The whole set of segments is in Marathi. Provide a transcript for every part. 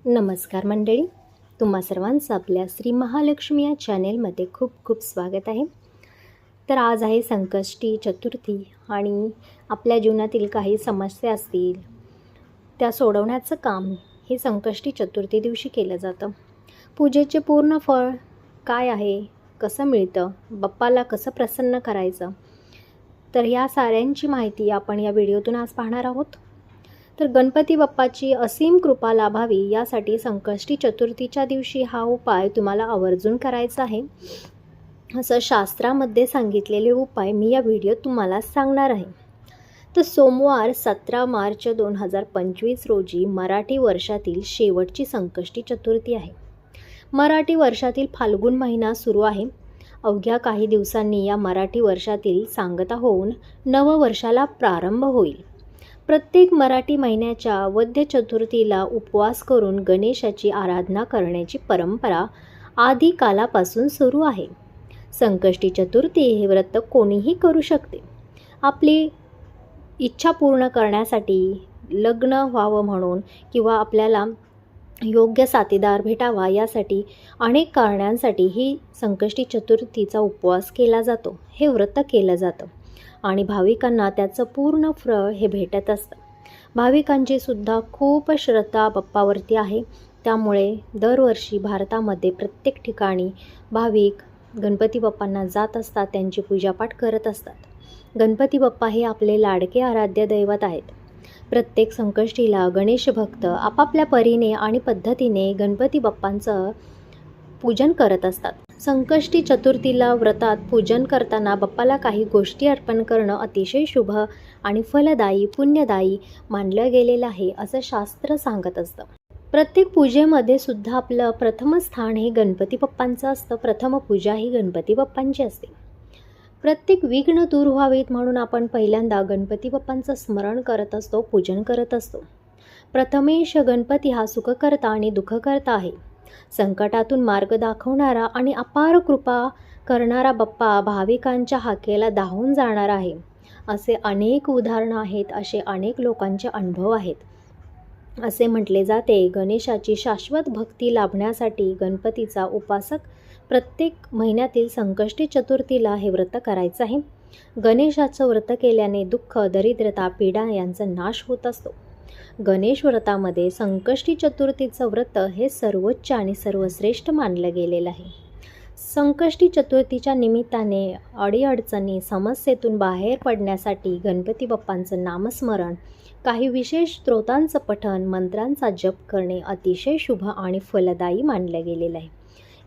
नमस्कार मंडळी, तुम्हा सर्वांचं आपल्या श्री महालक्ष्मी या चॅनेलमध्ये खूप खूप स्वागत आहे. तर आज आहे संकष्टी चतुर्थी आणि आपल्या जीवनातील काही समस्या असतील त्या सोडवण्याचं काम हे संकष्टी चतुर्थी दिवशी केलं जातं. पूजेचे पूर्ण फळ काय आहे, कसं मिळतं, बाप्पाला कसं प्रसन्न करायचं, तर या साऱ्यांची माहिती आपण या व्हिडिओतून आज पाहणार आहोत. तर गणपती बाप्पाची असीम कृपा लाभावी यासाठी संकष्टी चतुर्थीच्या दिवशी हा उपाय तुम्हाला आवर्जून करायचा आहे. असं शास्त्रामध्ये सांगितलेले उपाय मी या व्हिडिओत तुम्हाला सांगणार आहे. तर सोमवार 17 मार्च 2025 रोजी मराठी वर्षातील शेवटची संकष्टी चतुर्थी आहे. मराठी वर्षातील फाल्गुन महिना सुरू आहे. अवघ्या काही दिवसांनी या मराठी वर्षातील सांगता होऊन नववर्षाला प्रारंभ होईल. प्रत्येक मराठी महिन्याच्या वद्य चतुर्थीला उपवास करून गणेशाची आराधना करण्याची परंपरा आधी कालापासून सुरू आहे. संकष्टी चतुर्थी हे व्रत कोणीही करू शकते. आपली इच्छा पूर्ण करण्यासाठी, लग्न व्हावं म्हणून किंवा आपल्याला योग्य साथीदार भेटावा यासाठी अनेक कारणांसाठी ही संकष्टी चतुर्थीचा उपवास केला जातो, हे व्रत केलं जातं आणि भाविकांना त्याचं पूर्ण फळ हे भेटत असतं. भाविकांची सुद्धा खूप श्रद्धा बाप्पावरती आहे. त्यामुळे दरवर्षी भारतामध्ये प्रत्येक ठिकाणी भाविक गणपती बाप्पांना जात असतात, त्यांची पूजापाठ करत असतात. गणपती बाप्पा हे आपले लाडके आराध्य दैवत आहेत. प्रत्येक संकष्टीला गणेश भक्त आपापल्या परीने आणि पद्धतीने गणपती बाप्पांचं पूजन करत असतात. संकष्टी चतुर्थीला व्रतात पूजन करताना बाप्पाला काही गोष्टी अर्पण करणं अतिशय शुभ आणि फलदायी, पुण्यदायी मानलं गेलेलं आहे असं शास्त्र सांगत असतं. प्रत्येक पूजेमध्ये सुद्धा आपलं प्रथम स्थान हे गणपती बाप्पांचं असतं. प्रथम पूजा ही गणपती बाप्पांची असते. प्रत्येक विघ्न दूर व्हावीत म्हणून आपण पहिल्यांदा गणपती बाप्पांचं स्मरण करत असतो, पूजन करत असतो. प्रथमेश गणपती हा सुखकर्ता आणि दुःखकर्ता आहे. संकटातून मार्ग दाखवणारा आणि अपार कृपा करणारा बाप्पा भाविकांच्या हाकेला धावून जाणार आहे. असे अनेक उदाहरणं आहेत, असे अनेक लोकांचे अनुभव आहेत. असे म्हटले जाते, गणेशाची शाश्वत भक्ती लाभण्यासाठी गणपतीचा उपासक प्रत्येक महिन्यातील संकष्टी चतुर्थीला हे व्रत करायचं आहे. गणेशाचं व्रत केल्याने दुःख, दरिद्रता, पीडा यांचा नाश होत असतो. गणेश व्रतामध्ये संकष्टी चतुर्थीचं व्रत हे सर्वोच्च आणि सर्वश्रेष्ठ मानलं गेलेलं आहे. संकष्टी चतुर्थीच्या निमित्ताने अडीअडचणी, समस्येतून बाहेर पडण्यासाठी गणपती बाप्पांचं नामस्मरण, काही विशेष स्तोत्रांचं पठण, मंत्रांचा जप करणे अतिशय शुभ आणि फलदायी मानलं गेलेलं आहे.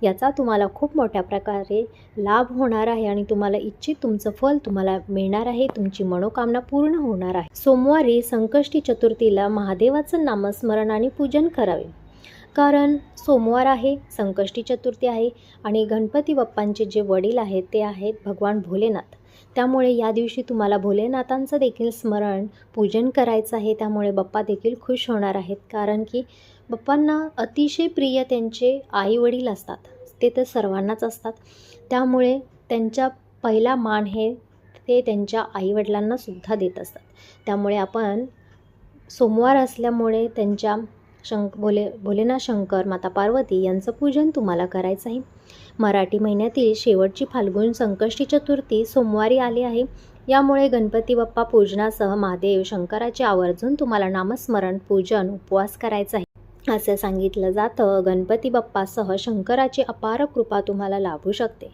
याचा तुम्हाला खूप मोठ्या प्रकारे लाभ होणार आहे आणि तुम्हाला इच्छित तुमचं फल तुम्हाला मिळणार आहे. तुमची मनोकामना पूर्ण होणार आहे. सोमवारी संकष्टी चतुर्थीला महादेवाचं नामस्मरण आणि पूजन करावे. कारण सोमवार आहे, संकष्टी चतुर्थी आहे आणि गणपती बाप्पांचे जे वडील आहेत ते आहेत भगवान भोलेनाथ. त्यामुळे या दिवशी तुम्हाला भोलेनाथांचं देखील स्मरण, पूजन करायचं आहे. त्यामुळे बाप्पा देखील खुश होणार आहेत. कारण की बाप्पांना अतिशय प्रिय त्यांचे आईवडील असतात, ते तर सर्वांनाच असतात. त्यामुळे त्यांचा पहिला मान हे ते त्यांच्या आईवडिलांना सुद्धा देत असतात. त्यामुळे आपण सोमवार असल्यामुळे त्यांच्या भोलेनाथ शंकर, माता पार्वती यांचं पूजन तुम्हाला करायचं आहे. मराठी महिन्यातील शेवटची फाल्गुन संकष्टी चतुर्थी सोमवारी आली आहे. यामुळे गणपती बाप्पा पूजनासह महादेव शंकराचे आवर्जून तुम्हाला नामस्मरण, पूजन, उपवास करायचा आहे. असं सांगितलं जातं, गणपती बाप्पासह शंकराची अपार कृपा तुम्हाला लाभू शकते,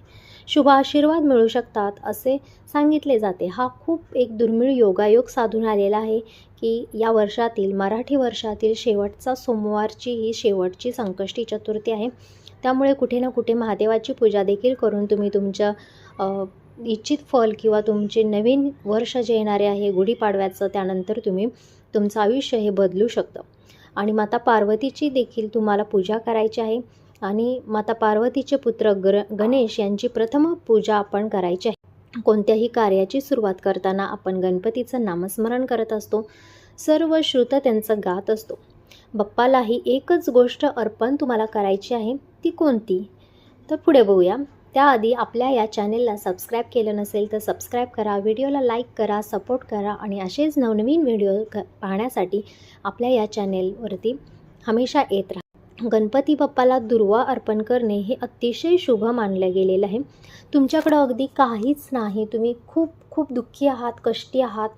शुभ आशीर्वाद मिळू शकतात असे सांगितले जाते. हा खूप एक दुर्मिळ योगायोग साधून आलेला आहे की या वर्षातील, मराठी वर्षातील शेवटचा सोमवारची ही शेवटची संकष्टी चतुर्थी आहे. त्यामुळे कुठे ना कुठे महादेवाची पूजा देखील करून तुम्ही तुमचं इच्छित फल किंवा तुमचे नवीन वर्ष जे येणारे आहे गुढीपाडव्याचं, त्यानंतर तुम्ही तुमचं आयुष्य हे बदलू शकतं. आणि माता पार्वतीची देखील तुम्हाला पूजा करायची आहे आणि माता पार्वतीचे पुत्र गणेश यांची प्रथम पूजा आपण करायची आहे. कोणत्याही कार्याची सुरुवात करताना आपण गणपतीचं नामस्मरण करत असतो, सर्व श्रुत त्यांचं गात असतो. बाप्पालाही एकच गोष्ट अर्पण तुम्हाला करायची आहे. ती कोणती, तर पुढे बघूया. त्याआधी आपल्या या चॅनेलला सबस्क्राईब केलं नसेल तर सबस्क्राईब करा, व्हिडिओला लाईक करा, सपोर्ट करा आणि असेच नवनवीन व्हिडिओ पाहण्यासाठी आपल्या या चॅनेलवरती हमेशा येत राहा. गणपती बाप्पाला दुर्वा अर्पण करणे हे अतिशय शुभ मानलं गेलेलं आहे. तुमच्याकडं अगदी काहीच नाही, तुम्ही खूप खूप दुःखी आहात, कष्टी आहात,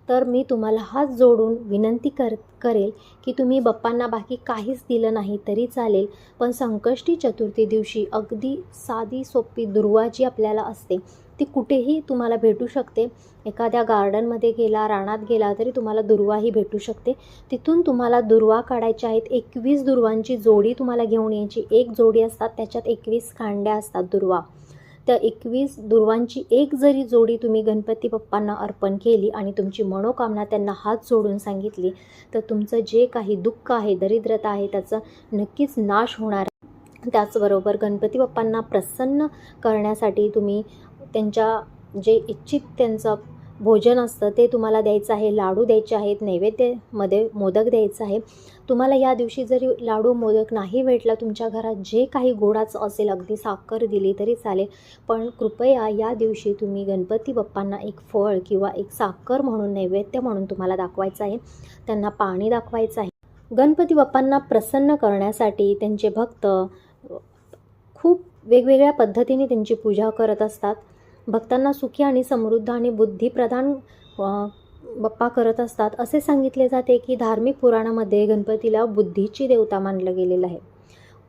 तर मी तुम्हाला हात जोडून विनंती करेल की तुम्ही बाप्पांना बाकी काहीच दिलं नाही तरी चालेल, पण संकष्टी चतुर्थी दिवशी अगदी साधी सोपी दुर्वा जी आपल्याला असते ती कुठेही तुम्हाला भेटू शकते. एखाद्या गार्डनमध्ये गेला, रानात गेला तरी तुम्हाला दुर्वाही भेटू शकते. तिथून तुम्हाला दुर्वा काढायच्या आहेत. 21 दुर्वांची जोडी तुम्हाला घेऊन यायची. एक जोडी असतात, त्याच्यात 21 कांड्या असतात दुर्वा. त्या 21 दुर्वांची एक जरी जोडी तुम्ही गणपती बाप्पांना अर्पण केली आणि तुमची मनोकामना त्यांना हात जोडून सांगितली, तर तुमचं जे काही दुःख आहे, दरिद्रता आहे, त्याचं नक्कीच नाश होणार आहे. त्याचबरोबर गणपती बाप्पांना प्रसन्न करण्यासाठी तुम्ही त्यांच्या जे इच्छित त्यांचं भोजन असतं ते तुम्हाला द्यायचं आहे. लाडू द्यायचे आहेत, नैवेद्यामध्ये मोदक द्यायचं आहे. तुम्हाला या दिवशी जरी लाडू मोदक नाही भेटला, तुमच्या घरात जे काही गोडाचं असेल, अगदी साखर दिली तरी चालेल, पण कृपया या दिवशी तुम्ही गणपती बाप्पांना एक फळ किंवा एक साखर म्हणून नैवेद्य म्हणून तुम्हाला दाखवायचं आहे. त्यांना पाणी दाखवायचं आहे. गणपती बाप्पांना प्रसन्न करण्यासाठी त्यांचे भक्त खूप वेगवेगळ्या पद्धतीने त्यांची पूजा करत असतात. भक्तांना सुखी आणि समृद्ध आणि बुद्धिप्रदान बाप्पा करत असतात. असे सांगितले जाते की धार्मिक पुराणामध्ये गणपतीला बुद्धीची देवता मानलं गेलेलं आहे.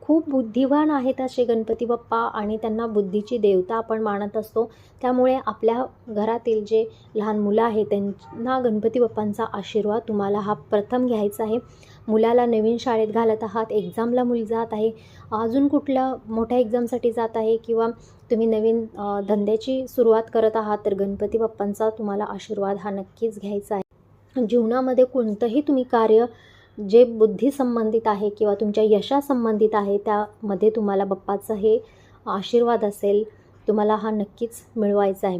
खूप बुद्धिवान आहेत असे गणपती बाप्पा आणि त्यांना बुद्धीची देवता आपण मानत असतो. त्यामुळे आपल्या घरातील जे लहान मुलं आहेत त्यांना गणपती बाप्पांचा आशीर्वाद तुम्हाला हा प्रथम घ्यायचा आहे. मुलाला नवीन शाळेत घालत आहात, एक्झामला मुल जात आहे, अजून कुठल्या मोठ्या एक्झामसाठी जात आहे, किंवा तुम्ही नवीन धंद्याची सुरुवात करत आहात, तर गणपती बाप्पांचा तुम्हाला आशीर्वाद हा नक्कीच घ्यायचा आहे. जीवनामध्ये कोणतंही तुम्ही कार्य जे बुद्धीसंबंधित आहे किंवा तुमच्या यशासंबंधित आहे, त्यामध्ये तुम्हाला बाप्पाचं हे आशीर्वाद असेल, तुम्हाला हा नक्कीच मिळवायचा आहे.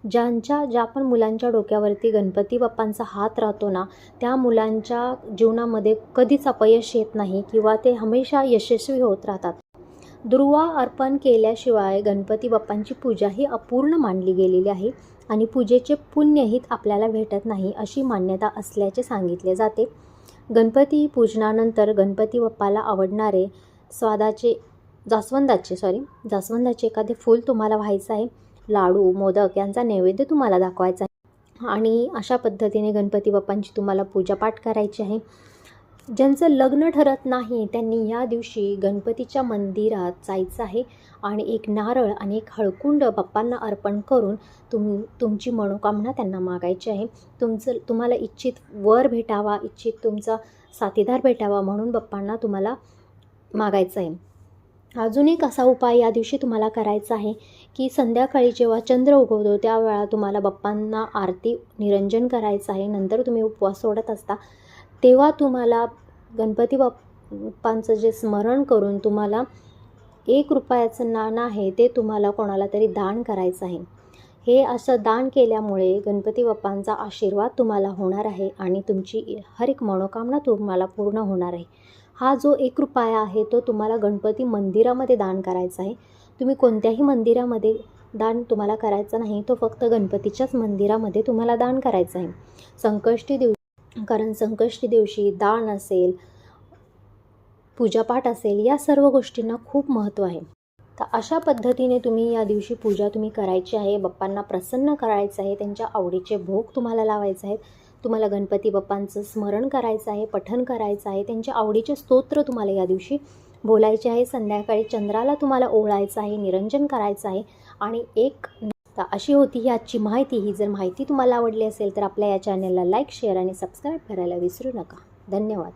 ज्या पण मुलांच्या डोक्यावरती गणपती बाप्पांचा हात राहतो ना, त्या मुलांच्या जीवनामध्ये कधीच अपयश येत नाही किंवा ते हमेशा यशस्वी होत राहतात. दुर्वा अर्पण केल्याशिवाय गणपती बाप्पांची पूजा ही अपूर्ण मानली गेलेली आहे आणि पूजेचे पुण्यही आपल्याला भेटत नाही अशी मान्यता असल्याचे सांगितले जाते. गणपती पूजनानंतर गणपती बाप्पाला आवडणारे जास्वंदाचे एखादे फूल तुम्हाला व्हायचं आहे. लाडू, मोदक यांचा नैवेद्य तुम्हाला दाखवायचा आहे आणि अशा पद्धतीने गणपती बाप्पांची तुम्हाला पूजापाठ करायची आहे. ज्यांचं लग्न ठरत नाही त्यांनी या दिवशी गणपतीच्या मंदिरात जायचं आहे आणि एक नारळ आणि एक हळकुंड बाप्पांना अर्पण करून तुमची मनोकामना त्यांना मागायची आहे. तुम्हाला इच्छित वर भेटावा, इच्छित तुमचा साथीदार भेटावा म्हणून बाप्पांना तुम्हाला मागायचं आहे. अजून एक असा उपाय या दिवशी तुम्हाला करायचा आहे की संध्याकाळी जेव्हा चंद्र उगवतो त्यावेळा तुम्हाला बाप्पांना आरती निरंजन करायचं आहे. नंतर तुम्ही उपवास सोडत असता तेव्हा तुम्हाला गणपती बाप्पांचं जे स्मरण करून तुम्हाला 1 रुपयाचं नाणं आहे ते तुम्हाला कोणाला तरी दान करायचं आहे. हे असं दान केल्यामुळे गणपती बाप्पांचा आशीर्वाद तुम्हाला होणार आहे आणि तुमची हर एक मनोकामना तुम्हाला पूर्ण होणार आहे. हा जो 1 रुपया आहे तो तुम्हाला गणपती मंदिरामध्ये दान करायचा आहे. तुम्ही कोणत्याही मंदिरामध्ये दान तुम्हाला करायचं नाही, तो फक्त गणपतीच्याच मंदिरामध्ये तुम्हाला दान करायचं आहे. संकष्टी दिवशी दान असेल, पूजापाठ असेल, या सर्व गोष्टींना खूप महत्त्व आहे. तर अशा पद्धतीने तुम्ही या दिवशी पूजा करायची आहे. बाप्पांना प्रसन्न करायचं आहे. त्यांच्या आवडीचे भोग तुम्हाला लावायचे आहेत. तुम्हाला गणपती बाप्पांचं स्मरण करायचं आहे, पठण करायचं आहे. त्यांच्या आवडीचे स्तोत्र तुम्हाला या दिवशी बोलायचे आहे. संध्याकाळी चंद्राला तुम्हाला ओवाळायचं आहे, निरंजन करायचं आहे आणि अशी होती ही आजची माहिती. ही जर माहिती तुम्हाला आवडली असेल तर आपल्या या चॅनलला लाईक, शेअर आणि सबस्क्राईब करायला विसरू नका. धन्यवाद.